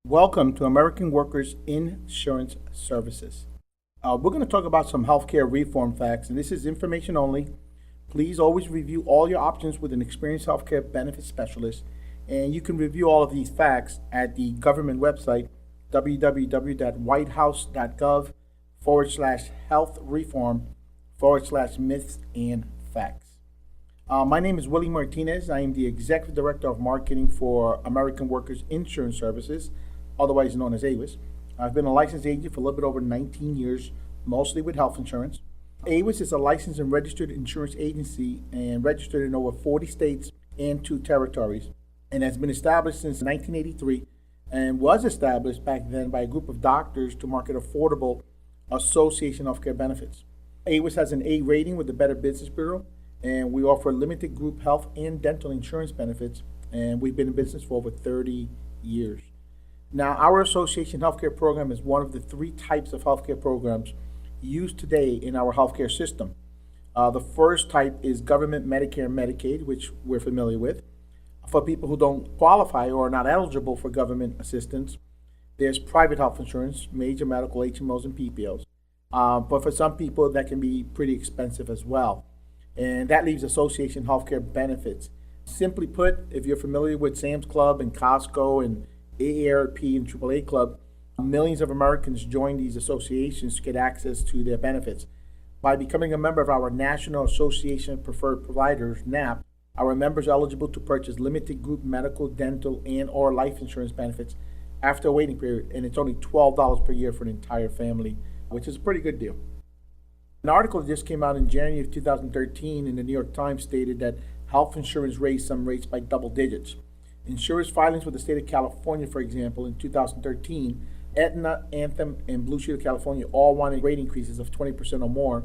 Welcome to American Workers Insurance Services. We're going to talk about some healthcare reform facts, and this is information only. Please always review all your options with an experienced healthcare benefit specialist, and you can review all of these facts at the government website, www.whitehouse.gov/health reform/myths and facts. My name is Willie Martinez. I am the Executive Director of Marketing for American Workers Insurance Services, otherwise known as AWIS. I've been a licensed agent for a little bit over 19 years, mostly with health insurance. AWIS is a licensed and registered insurance agency and registered in over 40 states and 2 territories, and has been established since 1983 and was established back then by a group of doctors to market affordable association healthcare benefits. AWIS has an A rating with the Better Business Bureau, and we offer limited group health and dental insurance benefits, and we've been in business for over 30 years. Now, our association healthcare program is one of the 3 types of healthcare programs used today in our healthcare system. The first type is government Medicare and Medicaid, which we're familiar with. For people who don't qualify or are not eligible for government assistance, there's private health insurance, major medical HMOs and PPOs. But for some people, that can be pretty expensive as well. And that leaves association healthcare benefits. Simply put, if you're familiar with Sam's Club and Costco and AARP and AAA Club, millions of Americans join these associations to get access to their benefits. By becoming a member of our National Association of Preferred Providers, NAP, our members are eligible to purchase limited group medical, dental, and or life insurance benefits after a waiting period, and it's only $12 per year for an entire family, which is a pretty good deal. An article that just came out in January of 2013 in the New York Times stated that health insurance raised some rates by double digits. Insurance filings with the state of California, for example, in 2013, Aetna, Anthem, and Blue Shield of California all wanted rate increases of 20% or more.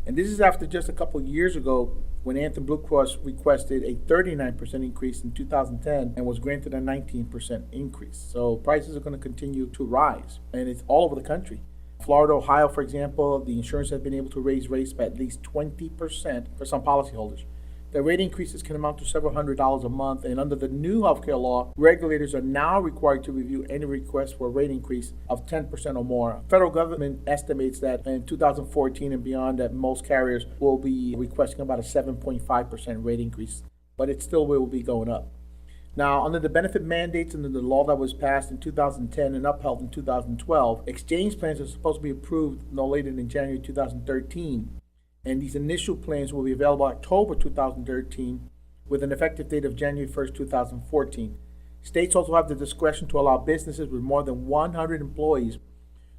And this is after just a couple of years ago when Anthem Blue Cross requested a 39% increase in 2010 and was granted a 19% increase. So prices are going to continue to rise, and it's all over the country. Florida, Ohio, for example, the insurance has been able to raise rates by at least 20% for some policyholders. The rate increases can amount to several $100s a month, and under the new healthcare law, regulators are now required to review any request for a rate increase of 10% or more. Federal government estimates that in 2014 and beyond that most carriers will be requesting about a 7.5% rate increase, but it still will be going up. Now, under the benefit mandates under the law that was passed in 2010 and upheld in 2012, exchange plans are supposed to be approved no later than January 2013. And these initial plans will be available October 2013 with an effective date of January 1st, 2014. States also have the discretion to allow businesses with more than 100 employees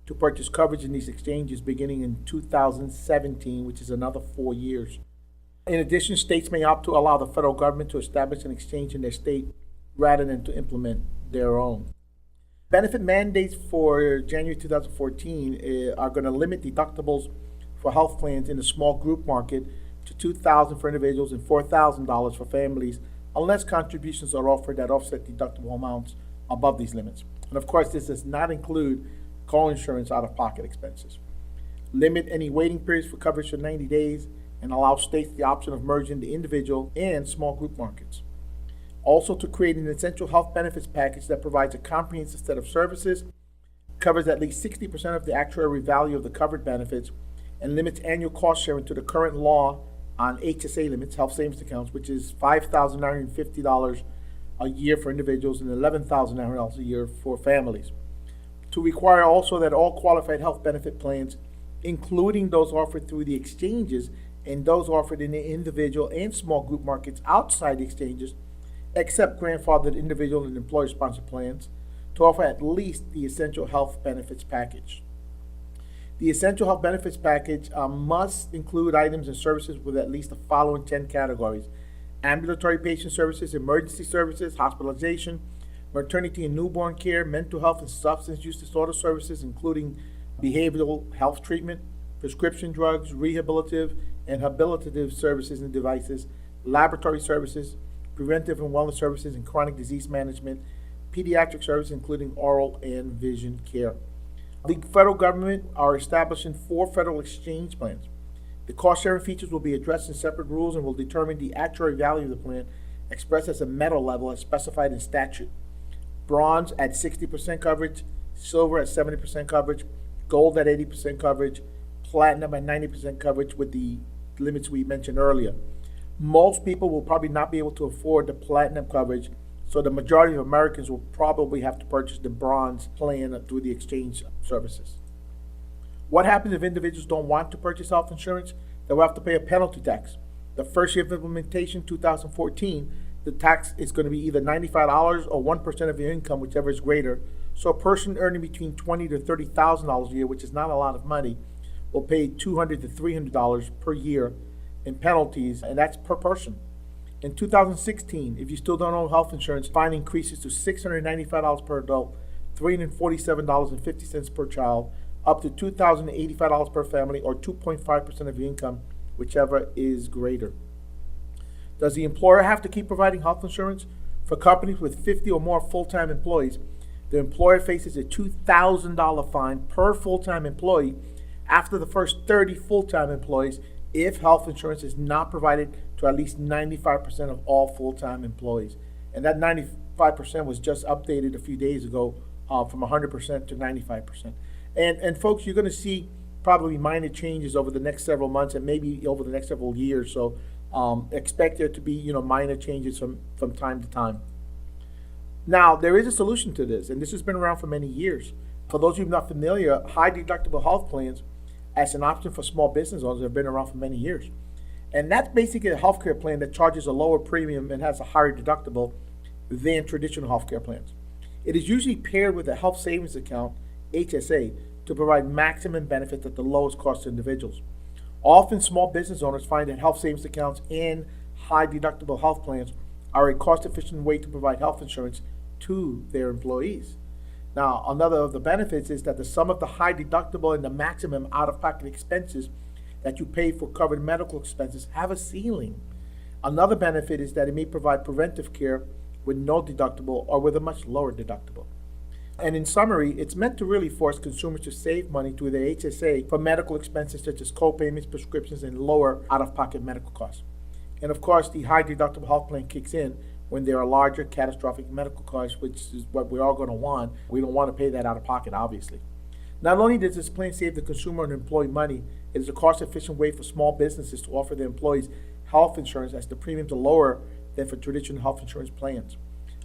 to purchase coverage in these exchanges beginning in 2017, which is another 4 years. In addition, states may opt to allow the federal government to establish an exchange in their state rather than to implement their own. Benefit mandates for January 2014 are going to limit deductibles for health plans in the small group market to $2,000 for individuals and $4,000 for families, unless contributions are offered that offset deductible amounts above these limits. And of course, this does not include co-insurance out-of-pocket expenses. Limit any waiting periods for coverage to 90 days and allow states the option of merging the individual and small group markets. Also, to create an essential health benefits package that provides a comprehensive set of services, covers at least 60% of the actuarial value of the covered benefits, and limits annual cost sharing to the current law on HSA limits, health savings accounts, which is $5,950 a year for individuals and $11,900 a year for families. To require also that all qualified health benefit plans, including those offered through the exchanges and those offered in the individual and small group markets outside the exchanges, except grandfathered individual and employer-sponsored plans, to offer at least the essential health benefits package. The Essential Health Benefits Package must include items and services with at least the following 10 categories: ambulatory patient services, emergency services, hospitalization, maternity and newborn care, mental health and substance use disorder services, including behavioral health treatment, prescription drugs, rehabilitative and habilitative services and devices, laboratory services, preventive and wellness services, and chronic disease management, pediatric services, including oral and vision care. The federal government are establishing 4 federal exchange plans. The cost-sharing features will be addressed in separate rules and will determine the actuarial value of the plan expressed as a metal level as specified in statute. bronze at 60% coverage, silver at 70% coverage, gold at 80% coverage, platinum at 90% coverage with the limits we mentioned earlier. Most people will probably not be able to afford the platinum coverage, so the majority of Americans will probably have to purchase the bronze plan through the exchange services. What happens if individuals don't want to purchase health insurance? They will have to pay a penalty tax. The first year of implementation, 2014, the tax is going to be either $95 or 1% of your income, whichever is greater. So a person earning between $20,000 to $30,000 a year, which is not a lot of money, will pay $200 to $300 per year in penalties, and that's per person. In 2016, if you still don't own health insurance, fine increases to $695 per adult, $347.50 per child, up to $2,085 per family, or 2.5% of your income, whichever is greater. Does the employer have to keep providing health insurance? For companies with 50 or more full-time employees, the employer faces a $2,000 fine per full-time employee after the first 30 full-time employees if health insurance is not provided to at least 95% of all full-time employees. And that 95% was just updated a few days ago from 100% to 95%. And folks, you're going to see probably minor changes over the next several months and maybe over the next several years. So expect there to be minor changes from time to time. Now, there is a solution to this, and this has been around for many years. For those of you not familiar, high deductible health plans as an option for small business owners have been around for many years. And that's basically a healthcare plan that charges a lower premium and has a higher deductible than traditional healthcare plans. It is usually paired with a health savings account, HSA, to provide maximum benefits at the lowest cost to individuals. Often, small business owners find that health savings accounts and high deductible health plans are a cost-efficient way to provide health insurance to their employees. Now, another of the benefits is that the sum of the high deductible and the maximum out-of-pocket expenses that you pay for covered medical expenses have a ceiling. Another benefit is that it may provide preventive care with no deductible or with a much lower deductible. And in summary, it's meant to really force consumers to save money through their HSA for medical expenses such as co-payments, prescriptions, and lower out-of-pocket medical costs. And of course, the high deductible health plan kicks in when there are larger catastrophic medical costs, which is what we're all going to want. We don't want to pay that out of pocket, obviously. Not only does this plan save the consumer and employee money, it is a cost-efficient way for small businesses to offer their employees health insurance as the premiums are lower than for traditional health insurance plans.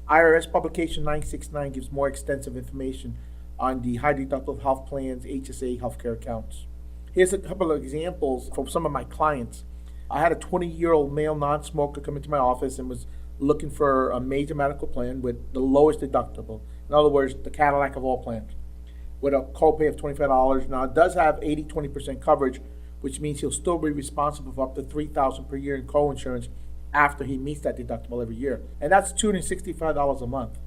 IRS Publication 969 gives more extensive information on the high deductible health plans, HSA, healthcare accounts. Here's a couple of examples from some of my clients. I had a 20-year-old male non-smoker come into my office and was looking for a major medical plan with the lowest deductible. In other words, the Cadillac of all plans, with a copay of $25. Now, it does have 80-20% coverage, which means he'll still be responsible for up to $3,000 per year in co-insurance after he meets that deductible every year. And that's $265 a month.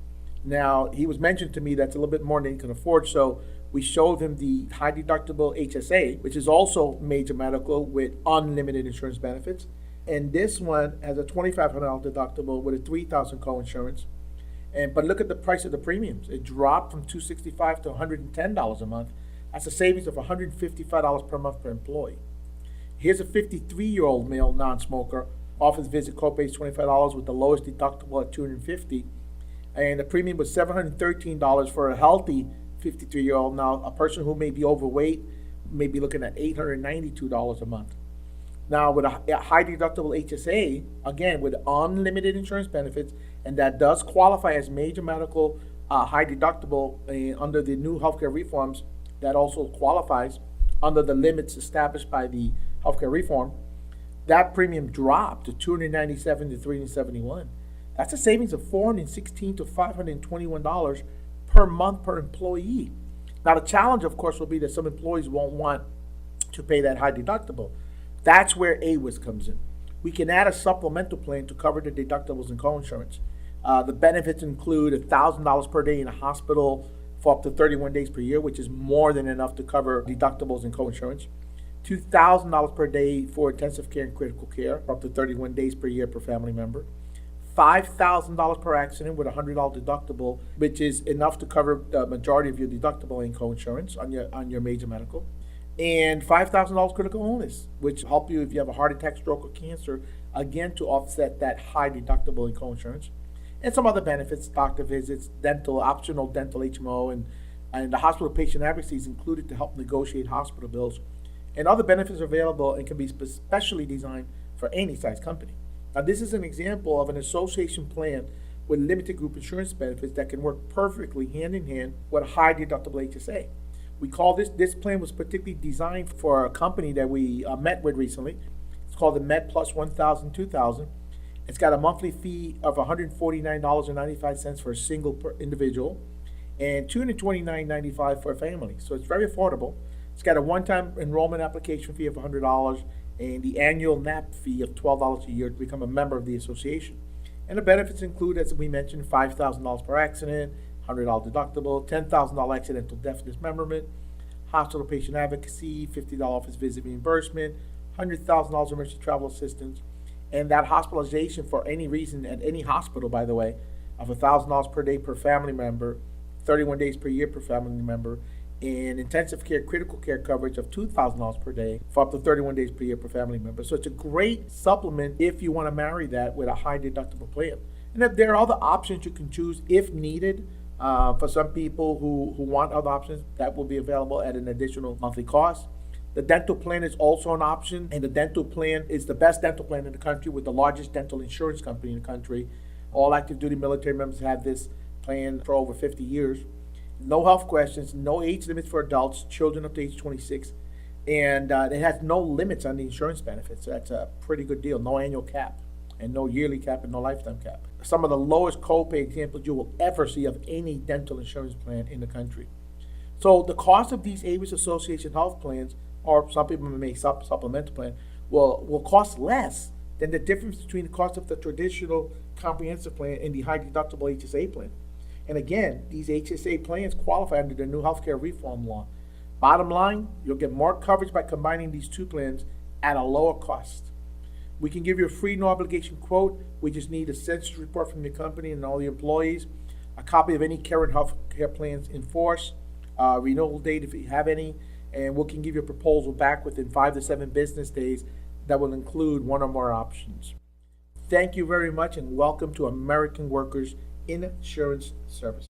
Now, he was mentioned to me that's a little bit more than he can afford, so we showed him the high deductible HSA, which is also major medical with unlimited insurance benefits. And this one has a $2,500 deductible with a $3,000 co-insurance. But look at the price of the premiums. It dropped from $265 to $110 a month. That's a savings of $155 per month per employee. Here's a 53-year-old male non-smoker. Offers visit copays $25 with the lowest deductible at $250, and the premium was $713 for a healthy 53-year-old. Now, a person who may be overweight may be looking at $892 a month. Now, with a high deductible HSA, again with unlimited insurance benefits, and that does qualify as major medical high deductible under the new healthcare reforms. That also qualifies under the limits established by the healthcare reform. That premium dropped to $297 to $371. That's a savings of $416 to $521 per month per employee. Now, the challenge, of course, will be that some employees won't want to pay that high deductible. That's where AWIS comes in. We can add a supplemental plan to cover the deductibles and co-insurance. The benefits include $1,000 per day in a hospital for up to 31 days per year, which is more than enough to cover deductibles and co-insurance. $2,000 per day for intensive care and critical care, for up to 31 days per year per family member. $5,000 per accident with a $100 deductible, which is enough to cover the majority of your deductible and co-insurance on your major medical. And $5,000 critical illness, which will help you if you have a heart attack, stroke, or cancer, again to offset that high deductible and co-insurance. and some other benefits, doctor visits, dental, optional dental HMO, and the hospital patient advocacy is included to help negotiate hospital bills. And other benefits are available and can be specially designed for any size company. Now, this is an example of an association plan with limited group insurance benefits that can work perfectly hand in hand with a high deductible HSA. We call this plan was particularly designed for a company that we met with recently. It's called the Med Plus 1000 2000. It's got a monthly fee of $149.95 for a single individual and $229.95 for a family. So it's very affordable. It's got a one-time enrollment application fee of $100 and the annual NAP fee of $12 a year to become a member of the association. And the benefits include, as we mentioned, $5,000 per accident, $100 deductible, $10,000 accidental death dismemberment, hospital patient advocacy, $50 office visit reimbursement, $100,000 emergency travel assistance, and that hospitalization for any reason at any hospital, by the way, of $1,000 per day per family member, 31 days per year per family member, and intensive care critical care coverage of $2,000 per day for up to 31 days per year per family member. So it's a great supplement if you want to marry that with a high deductible plan. And if there are other options you can choose if needed. For some people who want other options, that will be available at an additional monthly cost. The dental plan is also an option, and the dental plan is the best dental plan in the country with the largest dental insurance company in the country. All active duty military members have this plan for over 50 years. No health questions, no age limits for adults, children up to age 26, and it has no limits on the insurance benefits. So that's a pretty good deal. No annual cap, and no yearly cap, and no lifetime cap. Some of the lowest copay examples you will ever see of any dental insurance plan in the country. So the cost of these AWIS Association health plans, or some people may supplemental plan, will cost less than the difference between the cost of the traditional comprehensive plan and the high deductible HSA plan. And again, these HSA plans qualify under the new healthcare reform law. Bottom line, you'll get more coverage by combining these two plans at a lower cost. We can give you a free no obligation quote. We just need a census report from your company and all the employees, a copy of any current health care plans in force, renewal date if you have any, and we can give you a proposal back within 5 to 7 business days that will include one or more options. Thank you very much and welcome to American Workers Insurance Services.